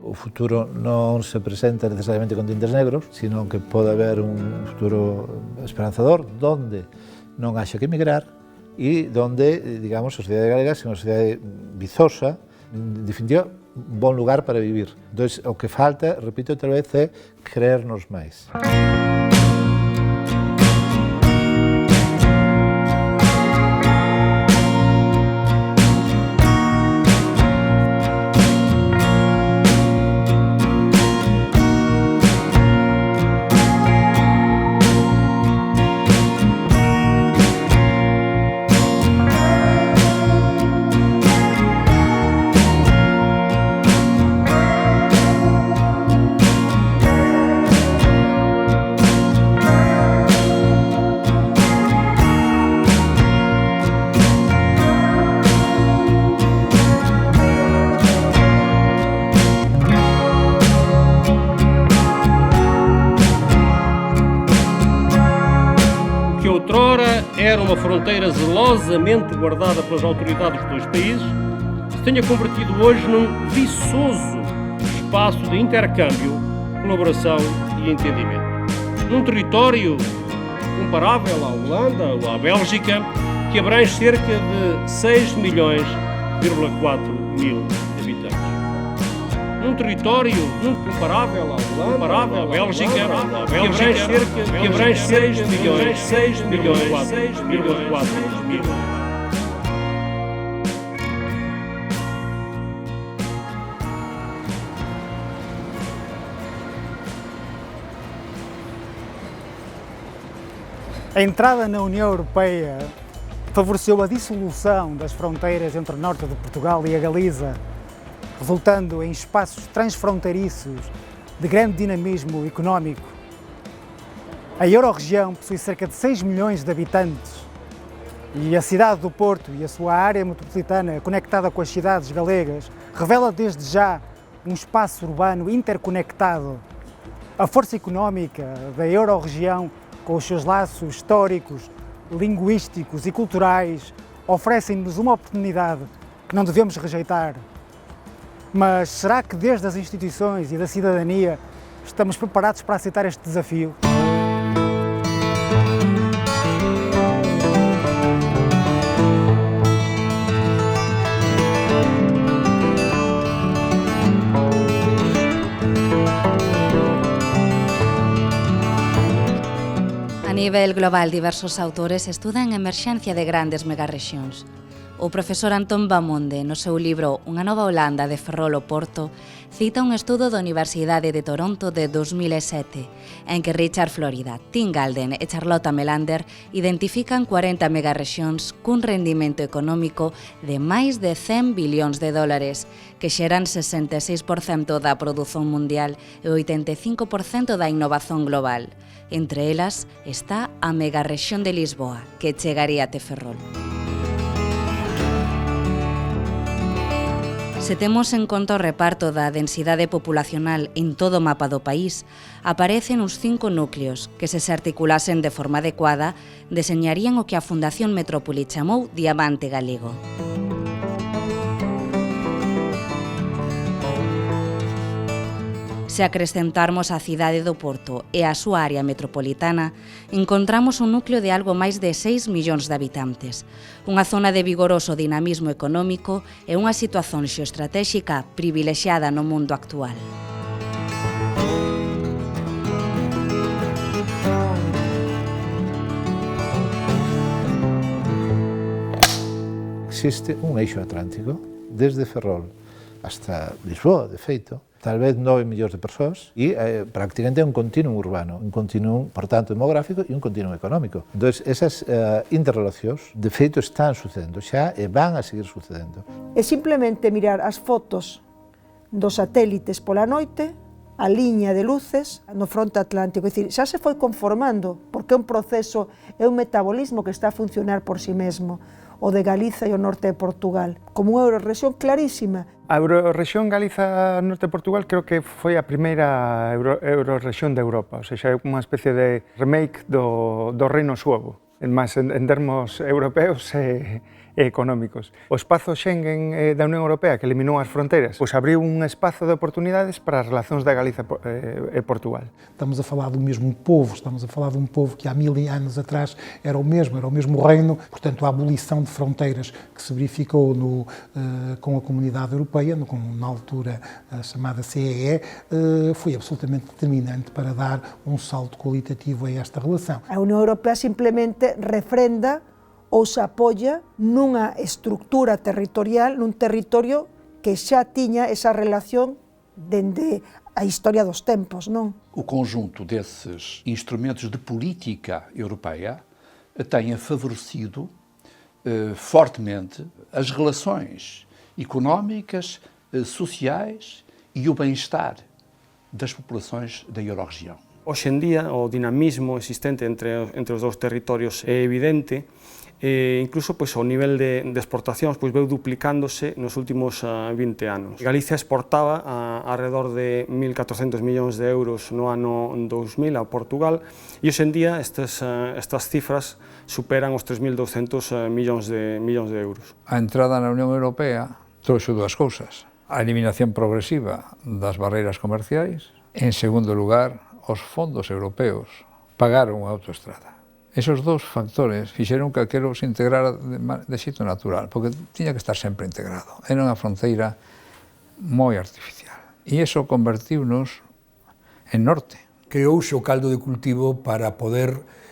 O futuro non se presenta necesariamente con tintes negros, sino que pode haber un futuro esperanzador donde non haxa que emigrar e donde, digamos, a sociedade galega é unha sociedade vizosa, en definitiva, un bon lugar para vivir. Entón, o que falta, repito outra vez, é creernos máis. Era uma fronteira zelosamente guardada pelas autoridades dos dois países, se tenha convertido hoje num viçoso espaço de intercâmbio, colaboração e entendimento. Num território comparável à Holanda ou à Bélgica, que abrange cerca de 6,4 milhões habitantes. Num território comparável à Holanda, à Bélgica, que abrange cerca de 6 milhões. A entrada na União Europeia favoreceu a dissolução das fronteiras entre o norte de Portugal e a Galiza, resultando em espaços transfronteiriços de grande dinamismo económico. A Eurorregião possui cerca de 6 milhões de habitantes e a cidade do Porto e a sua área metropolitana conectada com as cidades galegas revela desde já um espaço urbano interconectado. A força económica da Eurorregião, com os seus laços históricos, linguísticos e culturais, oferecem-nos uma oportunidade que não devemos rejeitar. Mas será que desde as instituições e da cidadania estamos preparados para aceitar este desafio? A nivel global, diversos autores estudan a emerxencia de grandes megarrexións. O profesor Antón Bamonde, no seu libro Unha nova Holanda de Ferrol ao Porto, cita un estudo da Universidade de Toronto de 2007, en que Richard Florida, Tim Galden e Charlotte Melander identifican 40 megarrexións cun rendimento económico de máis de 100 billións de dólares, que xeran 66% da produción mundial e 85% da innovación global. Entre elas está a megarrexión de Lisboa, que chegaría até Ferrol. Se temos en conta o reparto da densidade populacional en todo o mapa do país, aparecen uns 5 núcleos que, se articulasen de forma adecuada, deseñarían o que a Fundación Metrópoli chamou Diamante Galego. Se acrescentarmos a cidade do Porto e a súa área metropolitana, encontramos un núcleo de algo máis de 6 millóns de habitantes, unha zona de vigoroso dinamismo económico e unha situación xeoestratéxica privilexiada no mundo actual. Existe un eixo atlántico, desde Ferrol hasta Lisboa, de feito, tal vez 9 millóns de persoas e prácticamente é un continuum urbano, un continuum, por tanto, demográfico e un continuum económico. Entón, esas interrelacións, de feito, están sucedendo xa e van a seguir sucedendo. É simplemente mirar as fotos dos satélites pola noite, a liña de luces no fronte atlántico. É dicir, xa se foi conformando, porque é un proceso, é un metabolismo que está a funcionar por si mesmo, o de Galiza e o norte de Portugal, como unha eurorrexión clarísima. A eurorrexión Galiza-Norte de Portugal creo que foi a primeira eurorrexión de Europa, ou seja, é unha especie de remake do Reino Suevo. Mas en termos europeos é e económicos. O espazo Schengen da Unión Europea, que eliminou as fronteiras, pois abriu un espazo de oportunidades para as relacións da Galiza e Portugal. Estamos a falar do mesmo povo, estamos a falar de um povo que há 1000 anos atrás era o mesmo reino, portanto a abolição de fronteiras que se verificou com a Comunidade Europeia, na altura chamada CEE, foi absolutamente determinante para dar um salto qualitativo a esta relação. A Unión Europea simplemente refrenda ou se apoia nunha estructura territorial, nun territorio que xa tiña esa relación dende a historia dos tempos, non? O conjunto desses instrumentos de política europeia tem favorecido fortemente as relações económicas, sociais e o bem-estar das populações da Eurorregião. Hoxe en día o dinamismo existente entre os dous territorios é evidente, incluso pois, o nivel de exportacións pois, veu duplicándose nos últimos 20 anos. Galicia exportaba alrededor de 1.400 millóns de euros no ano 2000 a Portugal e hoxe en día estas cifras superan os 3.200 millóns de euros. A entrada na Unión Europea trouxe dúas cousas: a eliminación progresiva das barreiras comerciais, en segundo lugar, os fondos europeos pagaron a autoestrada. Esos dous factores fixeron que aquilo se integrara de xeito natural, porque tiña que estar sempre integrado. Era unha fronteira moi artificial. E iso convertiunos en norte. Creouse o caldo de cultivo para poder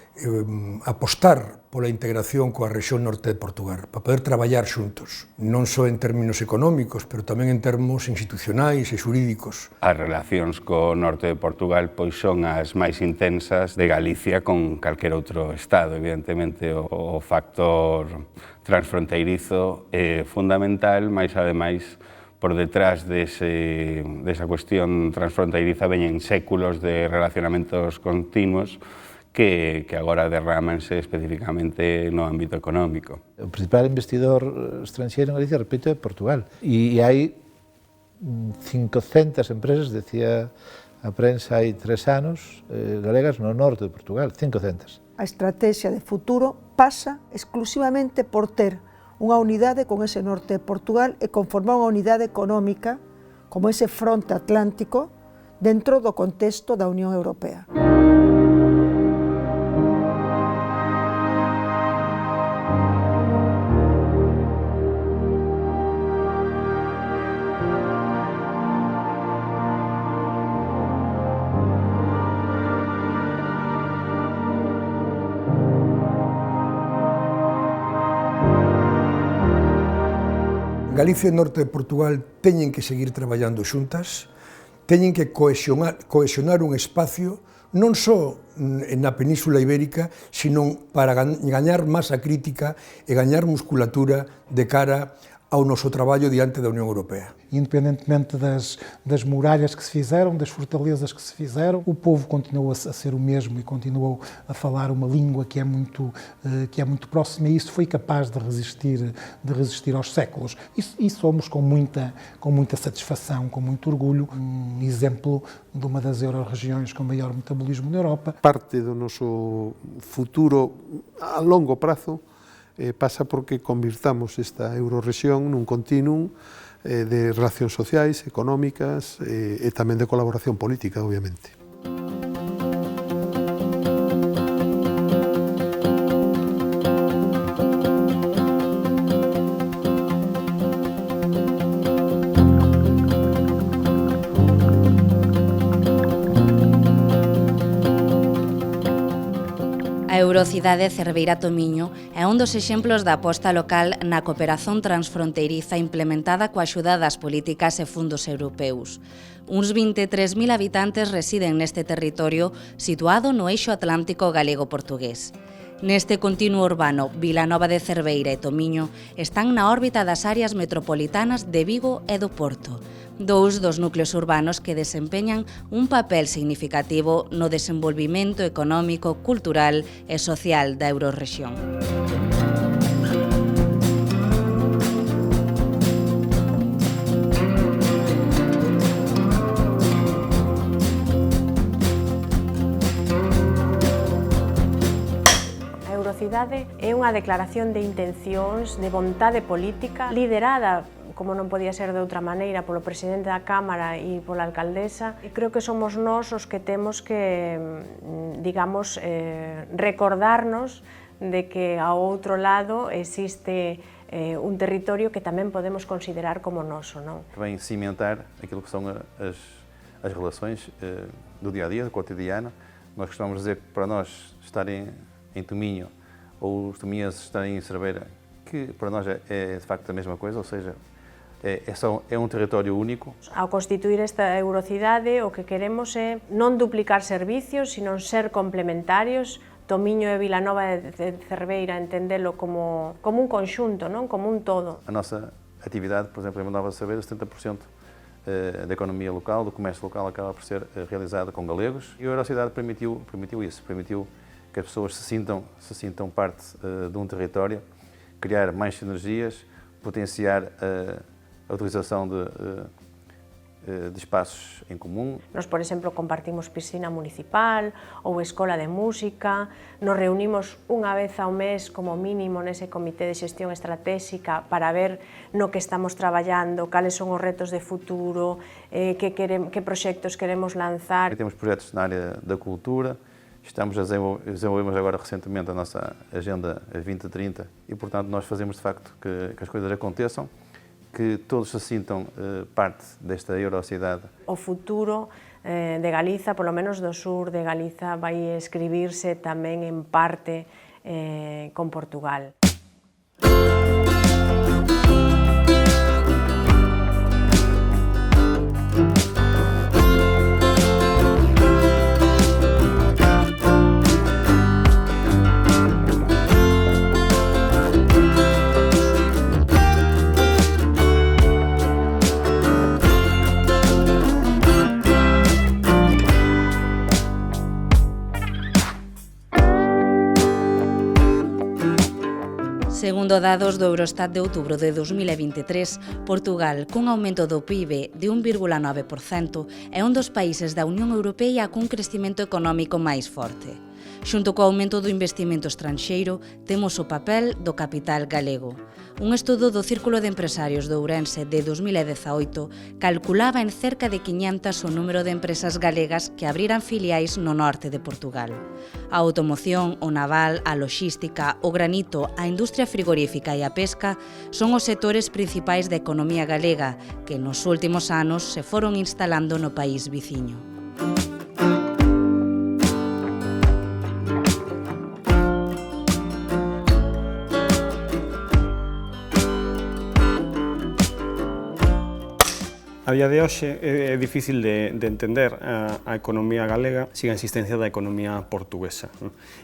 apostar pola integración coa rexión norte de Portugal, para poder traballar xuntos, non só en términos económicos, pero tamén en termos institucionais e xurídicos. As relacións co norte de Portugal pois son as máis intensas de Galicia con calquer outro estado. Evidentemente, o factor transfronteirizo é fundamental, mas ademais por detrás desa cuestión transfronteiriza veñen séculos de relacionamentos continuos que agora derrámanse especificamente no ámbito económico. O principal investidor estranxeiro en Galicia, repito, é Portugal. E hai 500 empresas, decía a prensa hai 3 anos, galegas no norte de Portugal, 500. A estrategia de futuro pasa exclusivamente por ter unha unidade con ese norte de Portugal e conformar unha unidade económica como ese fronte atlántico dentro do contexto da Unión Europea. Galicia e norte de Portugal teñen que seguir traballando xuntas, teñen que cohesionar un espacio non só na Península Ibérica, sino para gañar masa crítica e gañar musculatura de cara ao noso traballo diante da Unión Europea. Independentemente das muralhas que se fizeram, das fortalezas que se fizeram, o povo continuou a ser o mesmo e continuou a falar uma língua que é muito próxima, e isso foi capaz de resistir aos séculos. E somos com muita satisfação, com muito orgulho, um exemplo de uma das euro-regiões com maior metabolismo na Europa. Parte do noso futuro a longo prazo pasa porque convirtamos esta eurorrexión nun continuum de relacións sociais, económicas e tamén de colaboración política, obviamente. A Eurocidade Cerveira Tomiño é un dos exemplos da aposta local na cooperación transfronteiriza implementada coa axuda das políticas e fundos europeus. Uns 23.000 habitantes residen neste territorio situado no eixo atlántico galego-portugués. Neste continuo urbano, Vilanova de Cerveira e Tomiño están na órbita das áreas metropolitanas de Vigo e do Porto, dous dos núcleos urbanos que desempeñan un papel significativo no desenvolvimento económico, cultural e social da Eurorrexión. A eurocidade é unha declaración de intencións, de vontade política, liderada, como non podía ser de outra maneira, polo presidente da Cámara e pola alcaldesa, e creo que somos nós os que temos que, digamos, recordarnos de que ao outro lado existe un territorio que tamén podemos considerar como noso, non? Vem cimentar aquilo que são as relações do dia-a-dia, do cotidiano. Nós costumamos dizer que para nós estar em Tominho ou os tominhenses estarem em Cerveira, que para nós é de facto a mesma coisa, ou seja, é um território único. Ao constituir esta eurocidade, o que queremos é non duplicar servicios, sino ser complementarios. Tomiño e Vilanova de Cerveira, entendelo como un conxunto, non? Como un todo. A nossa atividade, por exemplo, em Vilanova de Cerveira, 70% da economia local, do comércio local, acaba por ser realizada com galegos. E a eurocidade permitiu isso, permitiu que as pessoas se sintam parte de um território, criar mais sinergias, potenciar a utilização de espaços em comum. Nós, por exemplo, compartimos piscina municipal ou escola de música, nos reunimos unha vez ao mes como mínimo nese comité de xestión estratégica para ver no que estamos traballando, cales son os retos de futuro, que proxectos queremos lanzar. Temos projetos na área da cultura, desenvolvemos agora recentemente a nossa Agenda 2030 e, portanto, nós fazemos de facto que as coisas aconteçam, que todos se sintam parte desta eurocidade. O futuro de Galiza, polo menos do sur de Galiza, vai escribirse tamén en parte con Portugal. Segundo dados do Eurostat de outubro de 2023, Portugal, cun aumento do PIB de 1,9%, é un dos países da Unión Europea cun crecemento económico máis forte. Xunto co aumento do investimento estranxeiro, temos o papel do capital galego. Un estudo do Círculo de Empresarios de Ourense de 2018 calculaba en cerca de 500 o número de empresas galegas que abriran filiais no norte de Portugal. A automoción, o naval, a loxística, o granito, a industria frigorífica e a pesca son os sectores principais da economía galega que nos últimos anos se foron instalando no país viciño. A día de hoxe é difícil de entender a economía galega sin a existencia da economía portuguesa,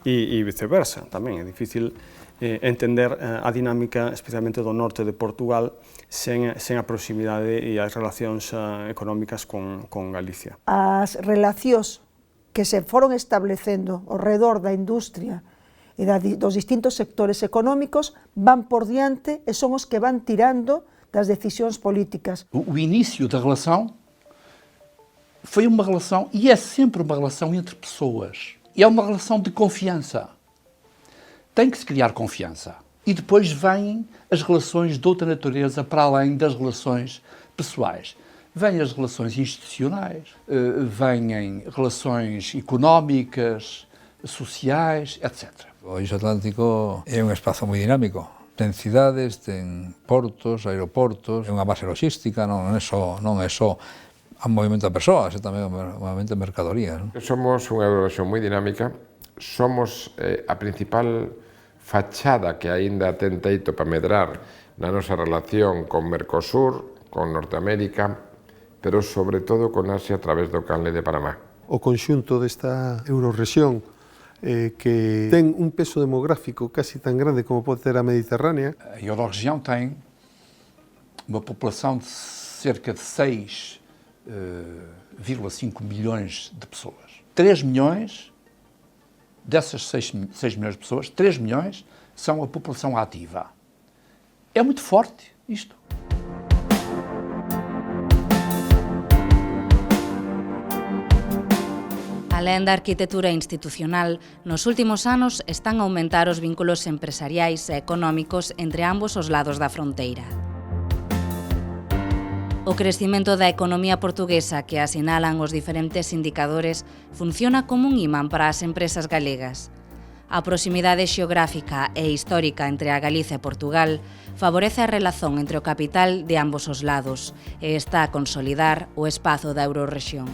e viceversa tamén. É difícil entender a dinámica especialmente do norte de Portugal sen a proximidade e as relacións económicas con Galicia. As relacións que se foron establecendo ao redor da industria e dos distintos sectores económicos van por diante e son os que van tirando das decisões políticas. O início da relação foi uma relação, e é sempre uma relação entre pessoas. E é uma relação de confiança. Tem que se criar confiança. E depois vêm as relações de outra natureza para além das relações pessoais. Vêm as relações institucionais, vêm relações económicas, sociais, etc. O Eixo Atlántico é un espazo moi dinámico. Ten cidades, ten portos, aeroportos, é unha base logística, non é só un movimento de persoas, é tamén un movimento de mercadorías. Somos unha eurorexión moi dinámica, somos a principal fachada que aínda ten teito para medrar na nosa relación con Mercosur, con Norteamérica, pero sobre todo con Asia a través do Canle de Panamá. O conxunto desta eurorexión que ten un peso demográfico casi tan grande como pode ter a Mediterránea. A Euroregião tem uma população de cerca de 6,5 milhões de pessoas. 3 milhões, dessas 6 milhões de pessoas, 3 milhões são a população ativa. É muito forte isto. Alén da arquitectura institucional, nos últimos anos están a aumentar os vínculos empresariais e económicos entre ambos os lados da fronteira. O crecimento da economía portuguesa que asinalan os diferentes indicadores funciona como un imán para as empresas galegas. A proximidade xeográfica e histórica entre a Galiza e Portugal favorece a relación entre o capital de ambos os lados e está a consolidar o espazo da Eurorrexión.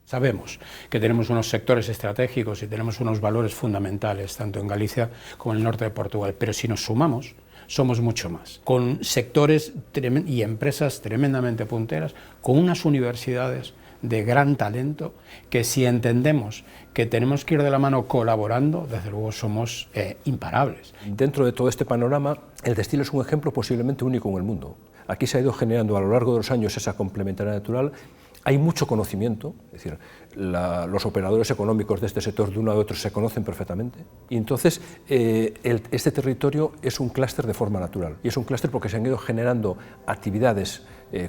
Sabemos que tenemos unos sectores estratégicos y tenemos unos valores fundamentales, tanto en Galicia como en el norte de Portugal, pero si nos sumamos, somos mucho más, con sectores y empresas tremendamente punteras, con unas universidades de gran talento, que si entendemos que tenemos que ir de la mano colaborando, desde luego somos imparables. Dentro de todo este panorama, el textil es un ejemplo posiblemente único en el mundo. Aquí se ha ido generando a lo largo de los años esa complementariedad natural. Hay mucho conocimiento, es decir, los operadores económicos de este sector de uno a otro se conocen perfectamente, y entonces este territorio es un clúster de forma natural, y es un clúster porque se han ido generando actividades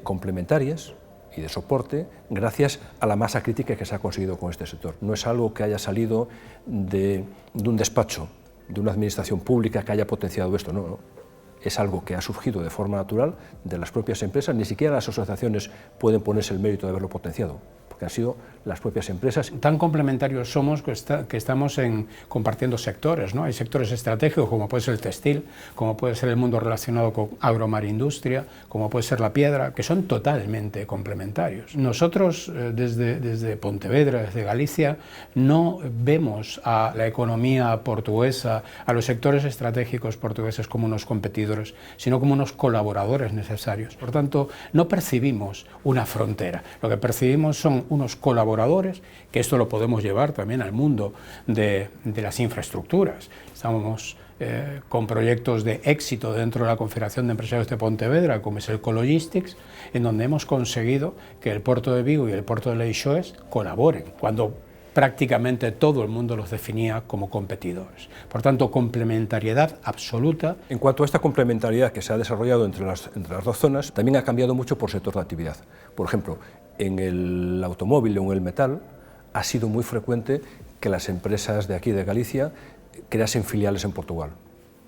complementarias y de soporte gracias a la masa crítica que se ha conseguido con este sector. No es algo que haya salido de un despacho, de una administración pública que haya potenciado esto, no. Es algo que ha surgido de forma natural de las propias empresas, ni siquiera las asociaciones pueden ponerse el mérito de haberlo potenciado, porque han sido las propias empresas. Tan complementarios somos que estamos compartiendo sectores, ¿no? Hay sectores estratégicos como puede ser el textil, como puede ser el mundo relacionado con agromarindustria, como puede ser la piedra, que son totalmente complementarios. Nosotros desde Pontevedra, desde Galicia, no vemos a la economía portuguesa, a los sectores estratégicos portugueses como unos competidores, sino como unos colaboradores necesarios. Por tanto, no percibimos una frontera, lo que percibimos son unos colaboradores, que esto lo podemos llevar también al mundo de las infraestructuras. Estamos con proyectos de éxito dentro de la Confederación de Empresarios de Pontevedra, como es el Cologistics, en donde hemos conseguido que el puerto de Vigo y el puerto de Leixões colaboren, cuando prácticamente todo el mundo los definía como competidores. Por tanto, complementariedad absoluta. En cuanto a esta complementariedad que se ha desarrollado entre las dos zonas, también ha cambiado mucho por sector de actividad. Por ejemplo, en el automóvil o en el metal ha sido muy frecuente que las empresas de aquí de Galicia creasen filiales en Portugal.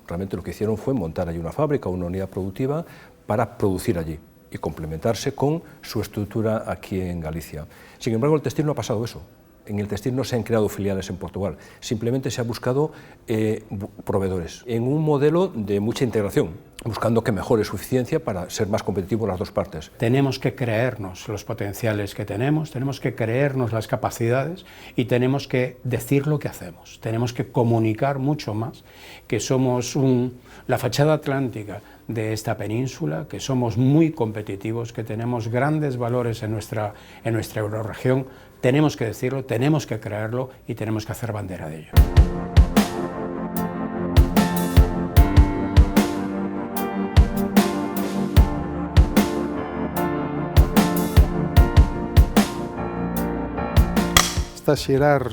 Realmente lo que hicieron fue montar allí una fábrica, una unidad productiva para producir allí y complementarse con su estructura aquí en Galicia. Sin embargo, el textil no ha pasado eso. En el textil no se han creado filiales en Portugal, simplemente se ha buscado proveedores en un modelo de mucha integración, buscando que mejore su eficiencia para ser más competitivos las dos partes. Tenemos que creernos los potenciales que tenemos que creernos las capacidades y tenemos que decir lo que hacemos, tenemos que comunicar mucho más que somos la fachada atlántica de esta península, que somos muy competitivos, que tenemos grandes valores en nuestra eurorregión. Tenemos que decirlo, tenemos que creerlo y tenemos que hacer bandera de ello. Está a xerar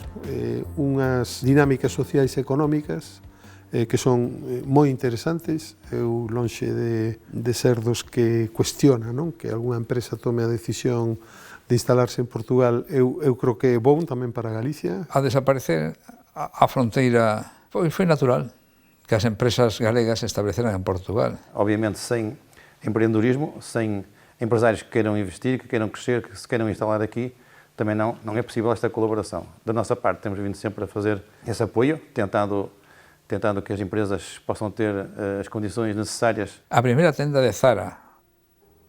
unhas dinámicas sociais e económicas que son moi interesantes. Eu lonxe de ser dos que cuestiona, non? Que algunha empresa tome a decisión de instalarse en Portugal, eu creo que é bom tamén para Galicia. A desaparecer a fronteira foi natural que as empresas galegas se estableceran en Portugal. Obviamente, sem empreendedorismo, sem empresários que queiram investir, que queiram crescer, que se queiram instalar aqui, também não é possível esta colaboração. Da nossa parte, temos vindo sempre a fazer esse apoio, tentando que as empresas possam ter as condições necessárias. A primeira tenda de Zara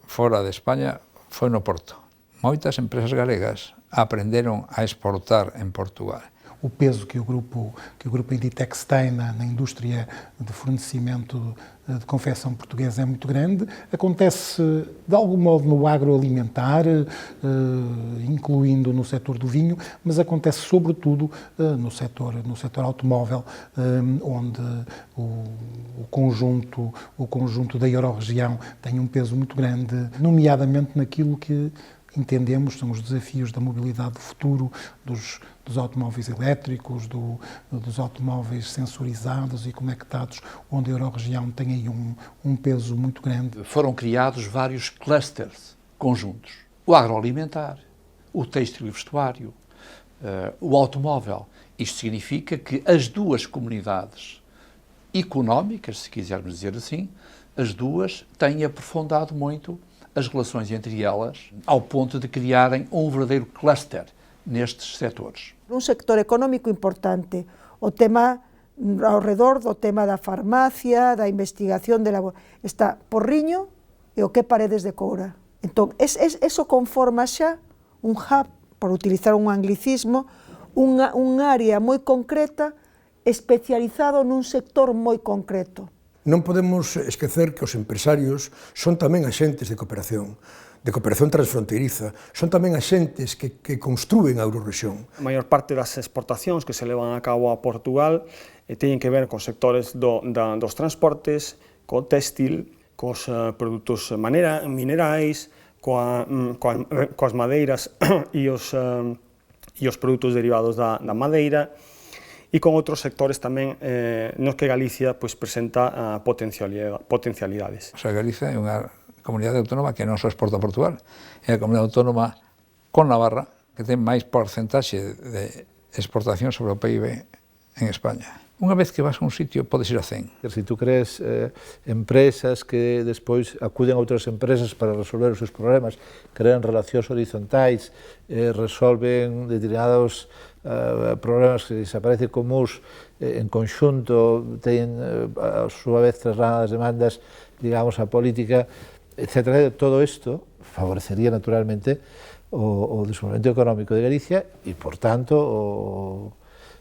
fora de España foi no Porto, moitas empresas galegas aprenderon a exportar en Portugal. O peso que o grupo Inditex tem na indústria de fornecimento de confecção portuguesa é muito grande. Acontece, de algum modo, no agroalimentar, incluindo no setor do vinho, mas acontece, sobretudo, no setor automóvel, onde o conjunto da Eurorregião tem um peso muito grande, nomeadamente naquilo que entendemos são os desafios da mobilidade do futuro, dos automóveis elétricos, dos automóveis sensorizados e conectados, onde a Eurorregião tem aí um peso muito grande. Foram criados vários clusters conjuntos. O agroalimentar, o têxtil e vestuário, o automóvel. Isto significa que as duas comunidades económicas, se quisermos dizer assim, as duas têm aprofundado muito as relações entre elas, ao ponto de criarem um verdadeiro cluster nestes setores. Un sector económico importante, o tema ao redor do tema da farmacia, da investigación, está Porriño e o que Paredes de Coura. Entón, eso conforma xa un hub, por utilizar un anglicismo, un área moi concreta, especializado nun sector moi concreto. Non podemos esquecer que os empresarios son tamén axentes de cooperación transfronteiriza, son tamén axentes que construen a Eurorrexión. A maior parte das exportacións que se levan a cabo a Portugal teñen que ver con sectores dos transportes, co téxtil, cos produtos minerais, coas madeiras e os produtos derivados da madeira, e con outros sectores tamén nos que Galicia presenta potencialidades. O sea, Galicia é unha comunidade autónoma que non só exporta a Portugal, é a comunidade autónoma con Navarra que ten máis porcentaxe de exportación sobre o PIB en España. Unha vez que vas a un sitio, podes ir a 100. Se tú crees empresas que despois acuden a outras empresas para resolver os seus problemas, crean relacións horizontais, resolven determinados problemas que desaparecen comuns en conxunto, teñen a súa vez trasladadas demandas, digamos, a política, etc. Todo isto favorecería naturalmente o desenvolvemento económico de Galicia e, por tanto,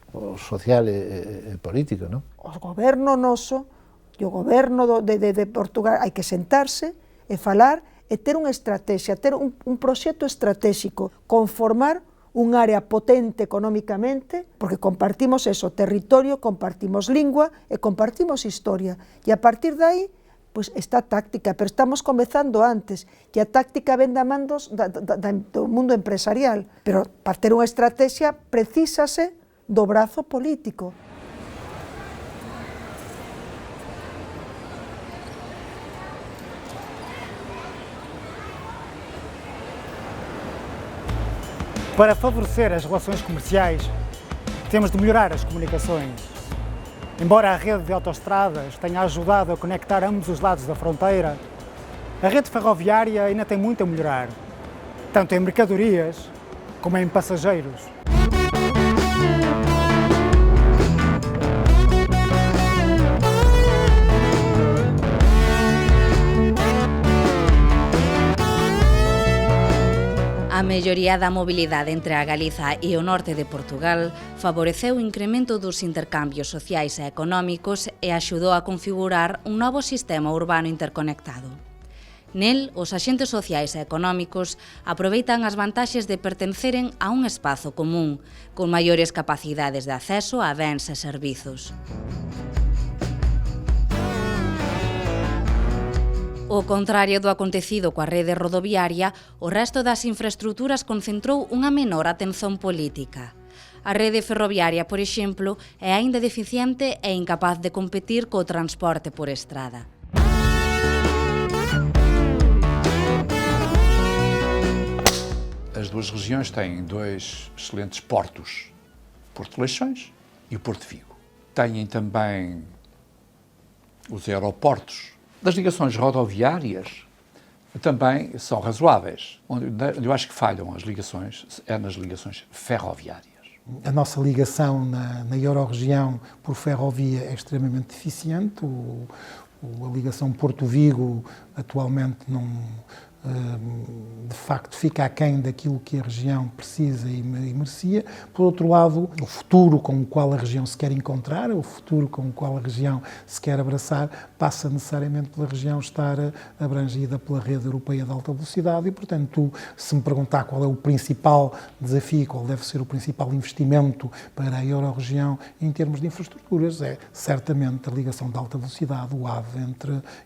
o social e político, non? O goberno noso e o goberno de Portugal hai que sentarse e falar e ter unha estrategia, ter un proxecto estratégico, conformar un área potente económicamente, porque compartimos eso, territorio, compartimos lingua e compartimos historia. E a partir de aí, pois está táctica, pero estamos comezando antes, e a táctica ven da man do mundo empresarial, pero para ter unha estrategia precísase do brazo político. Para favorecer as relações comerciais, temos de melhorar as comunicações. Embora a rede de autoestradas tenha ajudado a conectar ambos os lados da fronteira, a rede ferroviária ainda tem muito a melhorar, tanto em mercadorias como em passageiros. A melloría da mobilidade entre a Galiza e o norte de Portugal favoreceu o incremento dos intercambios sociais e económicos e axudou a configurar un novo sistema urbano interconectado. Nel, os axentes sociais e económicos aproveitan as vantaxes de pertenceren a un espazo común, con maiores capacidades de acceso a bens e servizos. Ao contrario do acontecido coa rede rodoviaria, o resto das infraestruturas concentrou unha menor atención política. A rede ferroviaria, por exemplo, é aínda deficiente e incapaz de competir co transporte por estrada. As duas regiões têm dois excelentes portos, Porto de Leixões e o Porto de Vigo. Têm também os aeroportos. Das ligações rodoviárias também são razoáveis. Onde eu acho que falham as ligações é nas ligações ferroviárias. A nossa ligação na Eurorregião por ferrovia é extremamente deficiente. A ligação Porto-Vigo atualmente de facto fica aquém daquilo que a região precisa e merecia. Por outro lado, o futuro com o qual a região se quer encontrar, o futuro com o qual a região se quer abraçar, passa necessariamente pela região estar abrangida pela rede europeia de alta velocidade e, portanto, se me perguntar qual é o principal desafio, qual deve ser o principal investimento para a Euro-região em termos de infraestruturas, é certamente a ligação de alta velocidade, o AVE,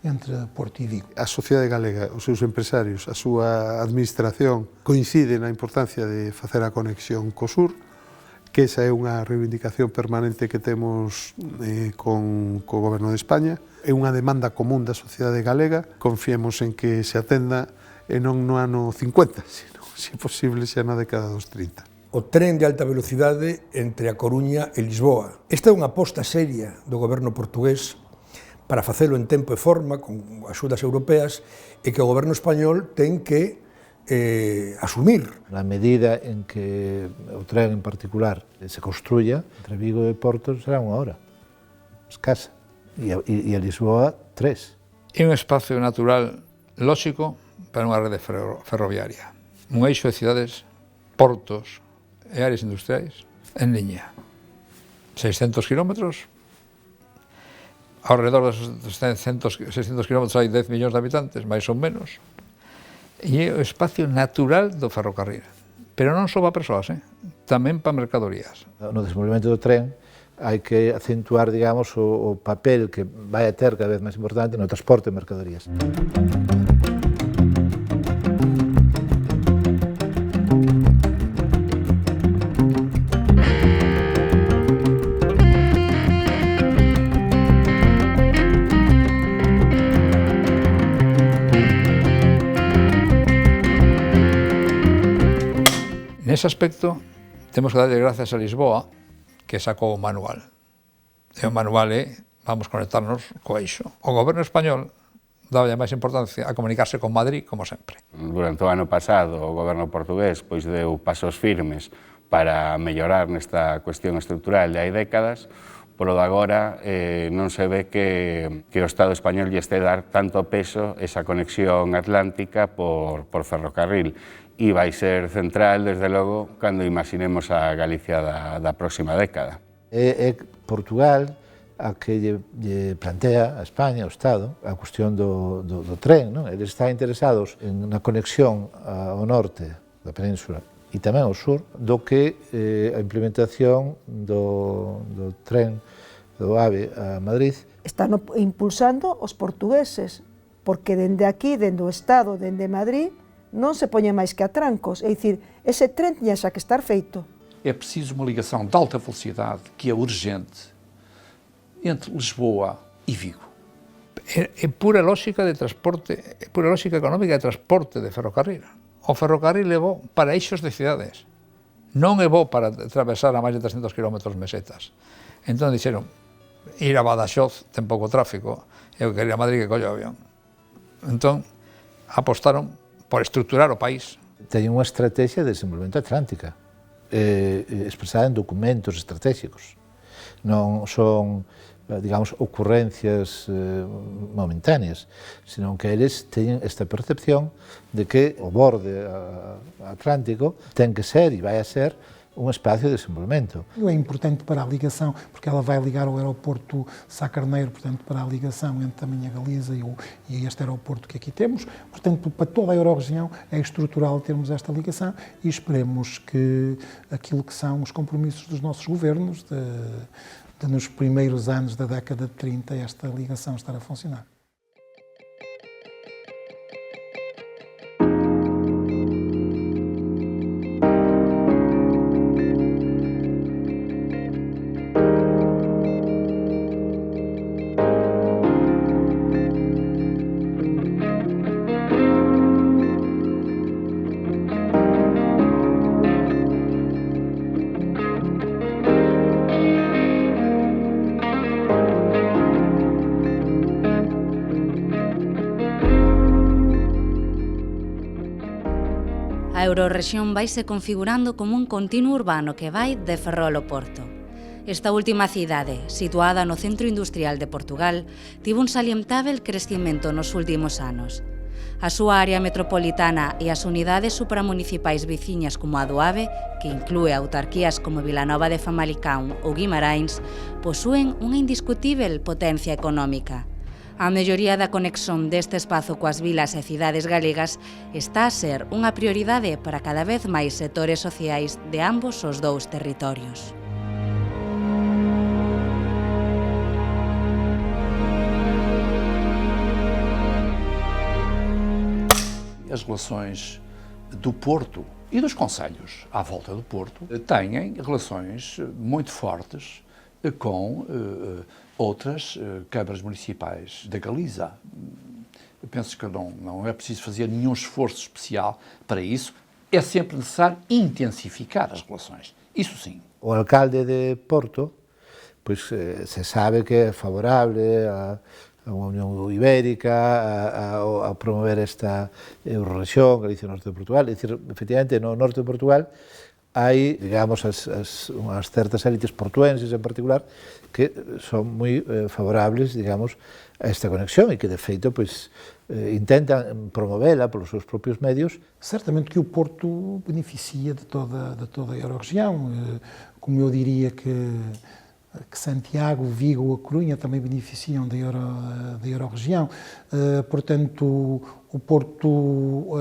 entre Porto e Vigo. A sociedade galega, os seus empresarios, a súa administración coincide na importancia de facer a conexión co sur, que esa é unha reivindicación permanente que temos co Goberno de España. É unha demanda común da sociedade galega. Confiemos en que se atenda e non no ano 50, sino, se posible, xa na década dos 30. O tren de alta velocidade entre A Coruña e Lisboa. Esta é unha aposta seria do goberno portugués para facelo en tempo e forma, con axudas europeas, e que o goberno español ten que asumir. Na medida en que o tren en particular se construya, entre Vigo e Porto será unha hora, escasa, e a Lisboa 3. É un espacio natural lóxico para unha rede ferroviaria, un eixo de cidades, portos e áreas industriais en liña. 600 kilómetros, ao redor dos 600 kilómetros hai 10 millóns de habitantes, máis ou menos, e é o espacio natural do ferrocarril. Pero non só para persoas, tamén para mercadorías. No desenvolvemento do tren hai que acentuar, digamos, o papel que vai a ter cada vez máis importante no transporte de mercadorías. Nese aspecto, temos que darlle gracias a Lisboa, que sacou o manual. E o manual é, vamos conectarnos co eixo. O goberno español daba máis importancia a comunicarse con Madrid, como sempre. Durante o ano pasado, o goberno portugués pois deu pasos firmes para mellorar nesta cuestión estrutural de hai décadas, polo de agora non se ve que o Estado español lle este dar tanto peso esa conexión atlántica por ferrocarril. E vai ser central, desde logo, cando imaginemos a Galicia da próxima década. É Portugal a que lle plantea a España, o Estado, a cuestión do tren, non? Eles están interesados na conexión ao norte da península e tamén ao sur, do que a implementación do tren do AVE a Madrid. Están impulsando os portugueses, porque dende aquí, dende o Estado, dende Madrid, non se poñen máis que a trancos, é dicir, ese tren tiña xa que estar feito. É preciso uma ligação de alta velocidade, que é urgente, entre Lisboa e Vigo. É pura lógica de transporte, é pura lógica económica de transporte de ferrocarril. O ferrocarril é bo para eixos de cidades, non é bo para atravesar a máis de 300 km mesetas. Entón dixeron, ir a Badaxoz ten pouco tráfico, eu quería a Madrid que colle o avión. Entón, apostaron por estruturar o país. Teñen unha estrategia de desenvolvemento atlántica, expresada en documentos estratégicos. Non son, digamos, ocurrencias momentáneas, sino que eles teñen esta percepción de que o borde atlántico ten que ser e vai a ser un espacio de desenvolvemento. É importante para a ligação, porque ela vai ligar ao aeroporto Sá Carneiro, portanto, para a ligação entre também a Galiza e este aeroporto que aqui temos. Portanto, para toda a Euro-região é estrutural termos esta ligação e esperemos que aquilo que são os compromissos dos nossos governos, de nos primeiros anos da década de 30, esta ligação estar a funcionar. A Eurorrexión vaise configurando como un continuo urbano que vai de Ferrol ao Porto. Esta última cidade, situada no centro industrial de Portugal, tivo un salientável crecimento nos últimos anos. A súa área metropolitana e as unidades supramunicipais veciñas como a do AVE, que inclúe autarquías como Vilanova de Famalicán ou Guimarães, posúen unha indiscutível potencia económica. A melloría da conexión deste espazo coas vilas e cidades galegas está a ser unha prioridade para cada vez máis sectores sociais de ambos os dous territorios. As relações do Porto e dos concelhos à volta do Porto têm relações muito fortes com outras câmaras municipais da Galiza. Eu penso que não é preciso fazer nenhum esforço especial para isso. É sempre necessário intensificar as relações. Isso sim. O alcalde de Porto, pois se sabe que é favorável a unha Unión Ibérica, a promover esta eurorrexión, Galicia e Norte de Portugal. É dicir, efectivamente, no Norte de Portugal hai, digamos, unhas certas élites portuenses en particular que son moi favorables, digamos, a esta conexión e que, de feito, pois, intentan promovela polos seus propios medios. Certamente que o Porto beneficia de toda a Eurorregião, como eu diria que Santiago, Vigo ou a Corunha também beneficiam da Eurorregião. Portanto, o Porto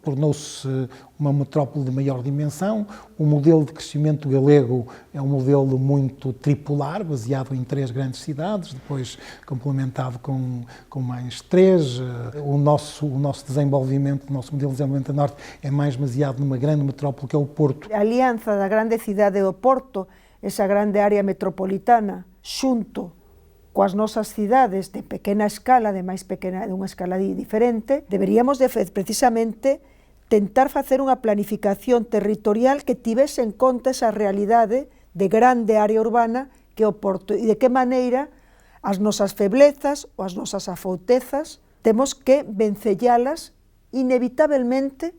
tornou-se uma metrópole de maior dimensão. O modelo de crescimento galego é um modelo muito tripolar, baseado em 3 grandes cidades, depois complementado com mais 3. O nosso desenvolvimento, o nosso modelo de desenvolvimento do Norte é mais baseado numa grande metrópole que é o Porto. A alianza da grande cidade do Porto, esa grande área metropolitana, xunto coas nosas cidades de pequena escala, de máis pequena, de unha escala diferente, deberíamos de precisamente tentar facer unha planificación territorial que tivese en conta esa realidade de grande área urbana que é o Porto e de que maneira as nosas feblezas ou as nosas afoutezas temos que vencellalas inevitablemente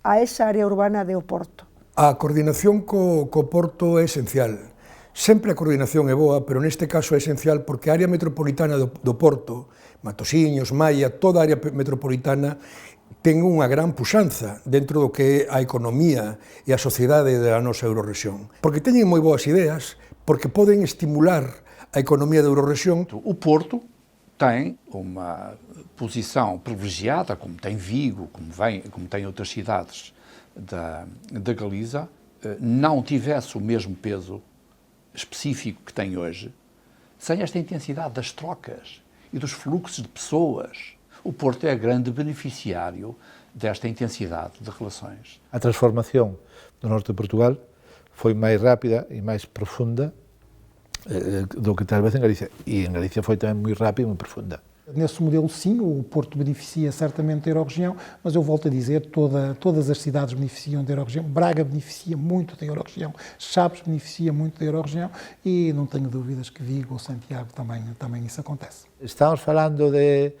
a esa área urbana de o Porto. A coordinación co Porto é esencial. Sempre a coordinación é boa, pero neste caso é esencial porque a área metropolitana do Porto, Matosiños, Maia, toda a área metropolitana ten unha gran puxanza dentro do que é a economía e a sociedade da nosa Eurorrexión. Porque teñen moi boas ideas, porque poden estimular a economía da Eurorrexión. O Porto tem uma posição privilegiada, como tem Vigo, como tem outras cidades da Galiza, não tivesse o mesmo peso específico que tem hoje, sem esta intensidade das trocas e dos fluxos de pessoas. O Porto é grande beneficiário desta intensidade de relações. A transformación do Norte de Portugal foi máis rápida e máis profunda do que tal vez en Galicia. E en Galicia foi tamén moi rápida e moi profunda. Nesse modelo, sim, o Porto beneficia certamente da Eurorregião, mas eu volto a dizer, todas as cidades beneficiam da Eurorregião, Braga beneficia muito da Eurorregião, Chaves beneficia muito da Eurorregião e não tenho dúvidas que Vigo ou Santiago também isso acontece. Estamos falando de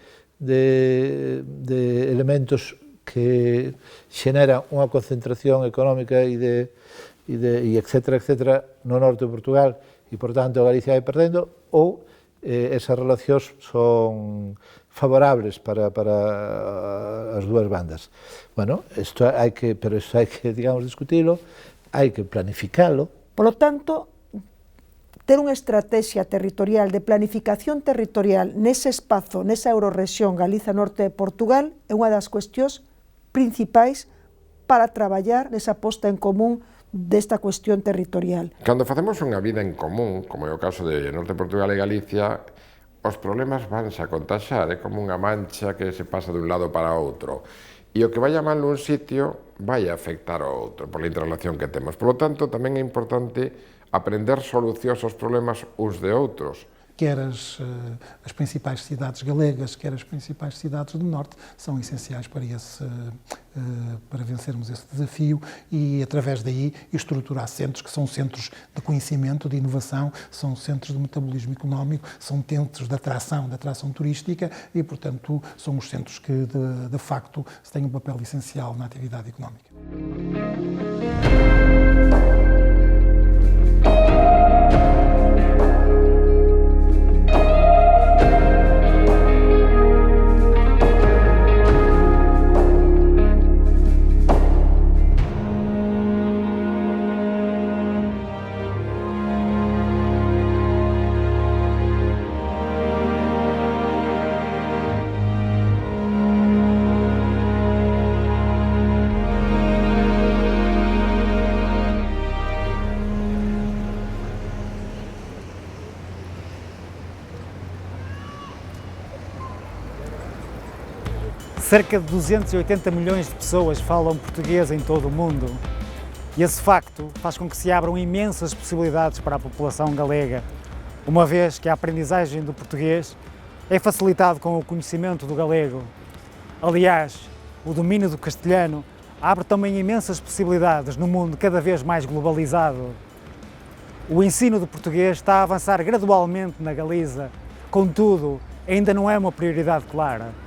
elementos que xeneran unha concentración económica e etcétera, no norte de Portugal e, por tanto, Galicia vai perdendo, ou esas relacións son favorables para as dúas bandas. Bueno, isto hai que digamos, discutilo, hai que planificalo. Por lo tanto, ter unha estrategia territorial de planificación territorial nese espazo, nesa Eurorrexión Galiza Norte de Portugal, é unha das cuestións principais para traballar nesa posta en común desta cuestión territorial. Cando facemos unha vida en común, como é o caso de Norte de Portugal e Galicia, os problemas vanse a contaxar, é como unha mancha que se pasa dun lado para outro. E o que vai a mal nun sitio vai a afectar ao outro, por la interrelación que temos. Por lo tanto, tamén é importante aprender solucións aos problemas uns de outros. Quer as principais cidades galegas, quer as principais cidades do Norte, são essenciais para vencermos esse desafio e, através daí, estruturar centros que são centros de conhecimento, de inovação, são centros de metabolismo económico, são centros de atração turística e, portanto, são os centros que, de facto, têm um papel essencial na atividade económica. Cerca de 280 milhões de pessoas falam português em todo o mundo. E esse facto faz com que se abram imensas possibilidades para a população galega, uma vez que a aprendizagem do português é facilitado com o conhecimento do galego. Aliás, o domínio do castelhano abre também imensas possibilidades no mundo cada vez mais globalizado. O ensino do português está a avançar gradualmente na Galiza, contudo, ainda não é uma prioridade clara.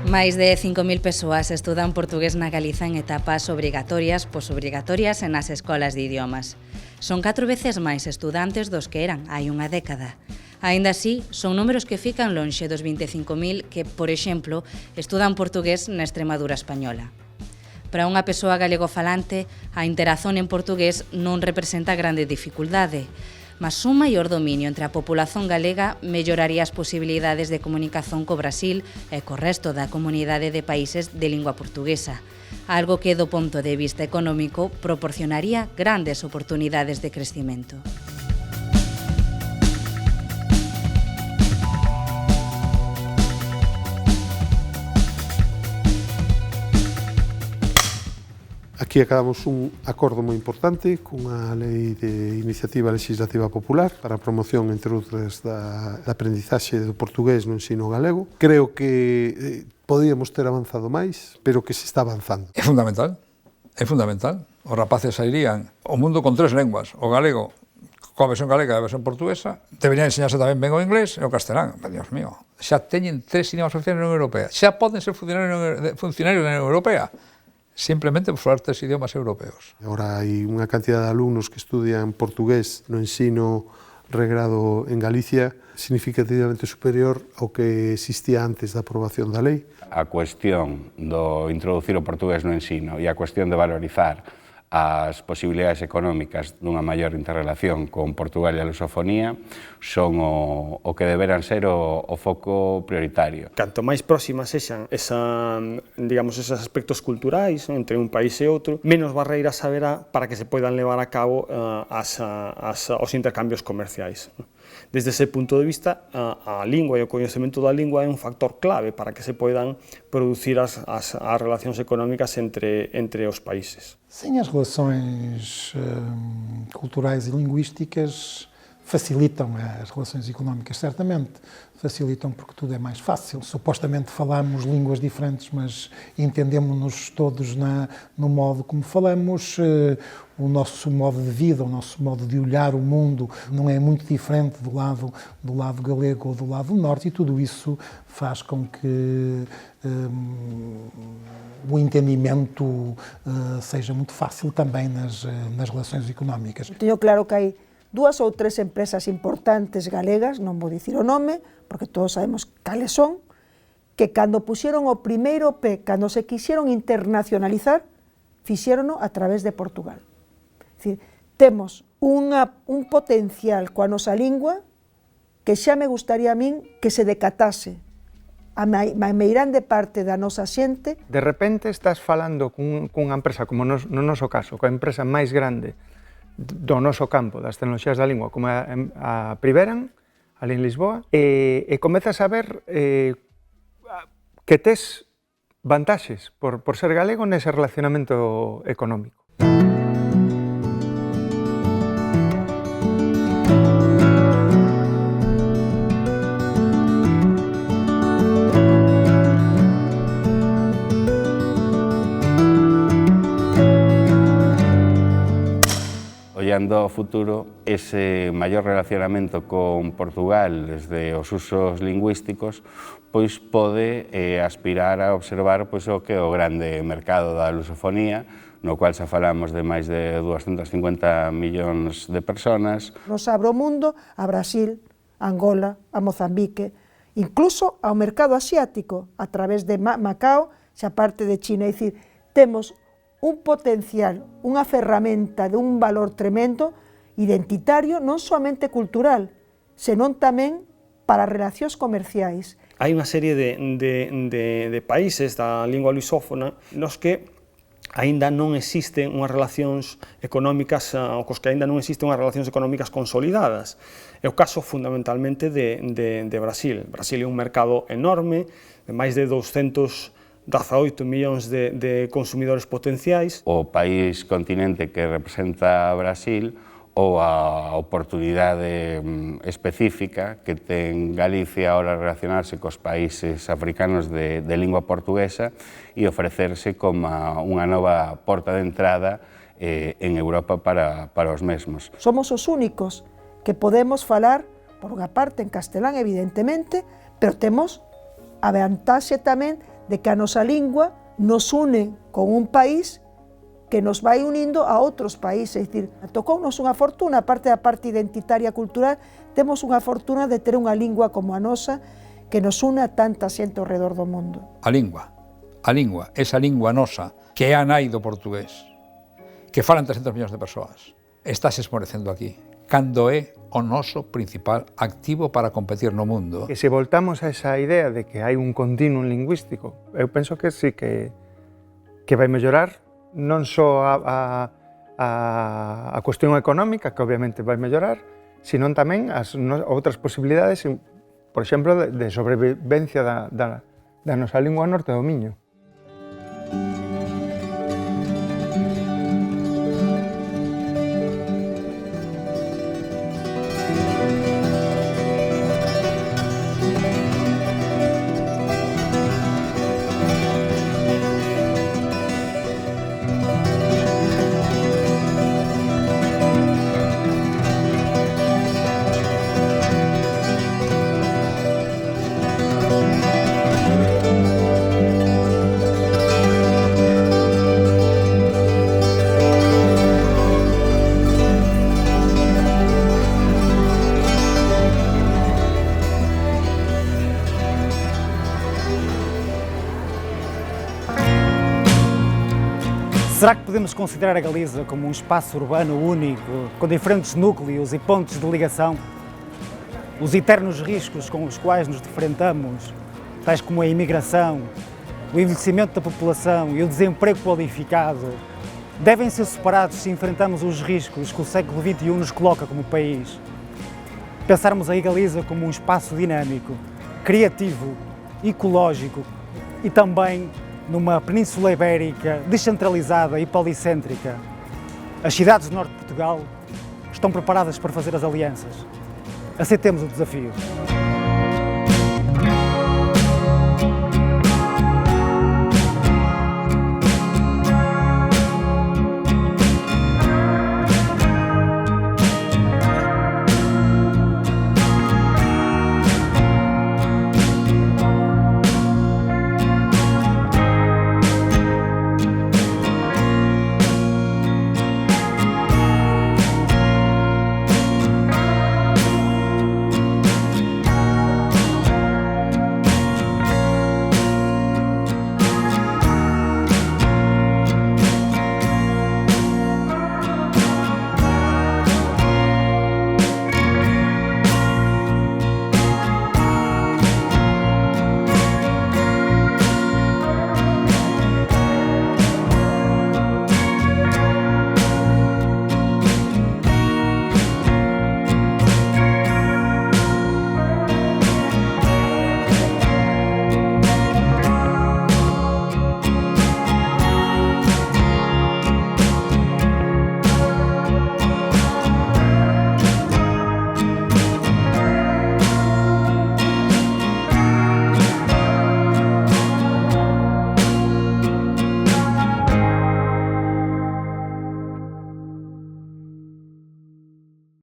Máis de 5.000 persoas estudan portugués na Galiza en etapas obrigatorias, posobrigatorias e nas escolas de idiomas. Son 4 veces máis estudantes dos que eran hai unha década. Aínda así, son números que fican lonxe dos 25.000 que, por exemplo, estudan portugués na Extremadura española. Para unha persoa galegofalante, a interazón en portugués non representa grande dificultade, mas un maior dominio entre a populación galega melloraría as posibilidades de comunicación co Brasil e co resto da comunidade de países de lingua portuguesa, algo que, do punto de vista económico, proporcionaría grandes oportunidades de crecimento. Aquí acabamos un acordo moi importante cunha lei de iniciativa legislativa popular para a promoción, entre outras, da aprendizaxe do portugués no ensino galego. Creo que podíamos ter avanzado máis, pero que se está avanzando. É fundamental, é fundamental. Os rapaces sairían o mundo con 3 lenguas, o galego coa versión galega e a versión portuguesa, deberían enseñarse tamén ben o inglés e o castelán. Dios mío, xa teñen 3 idiomas oficiais na Unión Europea, xa poden ser funcionarios da Unión Europea, simplemente por falar 3 idiomas europeos. Agora hai unha cantidad de alumnos que estudian portugués no ensino regrado en Galicia significativamente superior ao que existía antes da aprobación da lei. A cuestión do introducir o portugués no ensino e a cuestión de valorizar as posibilidades económicas dunha maior interrelación con Portugal e a lusofonía son o que deberán ser o foco prioritario. Canto máis próximas sexan esos aspectos culturais entre un país e outro, menos barreiras haberá para que se poidan levar a cabo os intercambios comerciais. Desde ese punto de vista, a lingua e o coñecemento da lingua é un factor clave para que se poidan producir as relacións económicas entre os países. Sim, as relações culturais e linguísticas facilitam as relações económicas, certamente. Facilitam porque tudo é mais fácil. Supostamente falamos línguas diferentes, mas entendemos-nos todos no modo como falamos. O nosso modo de vida, o nosso modo de olhar o mundo não é muito diferente do lado galego ou do lado norte, e tudo isso faz com que o entendimento seja muito fácil também nas relações económicas. Teño claro que hai 2 ou 3 empresas importantes galegas, non vou dicir o nome, porque todos sabemos cales son, que cando puxeron o primeiro pé, cando se quixeron internacionalizar, fixérono a través de Portugal. É dicir, temos un potencial coa nosa lingua que xa me gustaría a min que se decatase a meirande parte da nosa xente. De repente estás falando cunha empresa, como no noso caso, coa empresa máis grande do noso campo das tecnoloxías da lingua, como a Priveran, ali en Lisboa, e comezas a ver que tes vantaxes por ser galego nese relacionamento económico. Ollando ao futuro, ese maior relacionamento con Portugal desde os usos lingüísticos pois pode aspirar a observar pois o que é o grande mercado da lusofonía, no cual xa falamos de máis de 250 millóns de persoas. Nos abre o mundo a Brasil, a Angola, a Mozambique, incluso ao mercado asiático, a través de Macao, xa parte de China. É dicir, temos un potencial, unha ferramenta de un valor tremendo, identitario, non somente cultural, senón tamén para relacións comerciais. Hai unha serie de países da lingua lusófona nos que aínda non existen unhas relacións económicas, ou cos que aínda non existen unhas relacións económicas consolidadas. É o caso fundamentalmente de Brasil. Brasil é un mercado enorme, de máis de 218 millóns de consumidores potenciais. O país continente que representa Brasil ou a oportunidade específica que ten Galicia ahora relacionarse cos países africanos de lingua portuguesa e ofrecerse como unha nova porta de entrada en Europa para os mesmos. Somos os únicos que podemos falar, por unha parte en castelán evidentemente, pero temos a vantaxe tamén de que a nosa lingua nos une con un país que nos vai unindo a outros países. É dicir, tocounos unha fortuna, aparte da parte identitaria cultural, temos unha fortuna de ter unha lingua como a nosa que nos une a tanta xente ao redor do mundo. A lingua, esa lingua nosa, que é a nai do portugués, que falan 300 millóns de persoas, está se esmorecendo aquí, cando é o noso principal activo para competir no mundo. Que se voltamos a esa idea de que hai un continuum lingüístico, eu penso que sí que vai mellorar non só a cuestión económica, que obviamente vai mellorar, sino tamén as outras posibilidades, por exemplo, de sobrevivencia da nosa lingua norte do Miño. Será que podemos considerar a Galiza como um espaço urbano único, com diferentes núcleos e pontos de ligação? Os eternos riscos com os quais nos defrontamos, tais como a imigração, o envelhecimento da população e o desemprego qualificado, devem ser superados se enfrentamos os riscos que o século XXI nos coloca como país. Pensarmos a Galiza como um espaço dinâmico, criativo, ecológico e também numa Península Ibérica descentralizada e policêntrica. As cidades do norte de Portugal estão preparadas para fazer as alianças. Aceitemos o desafio.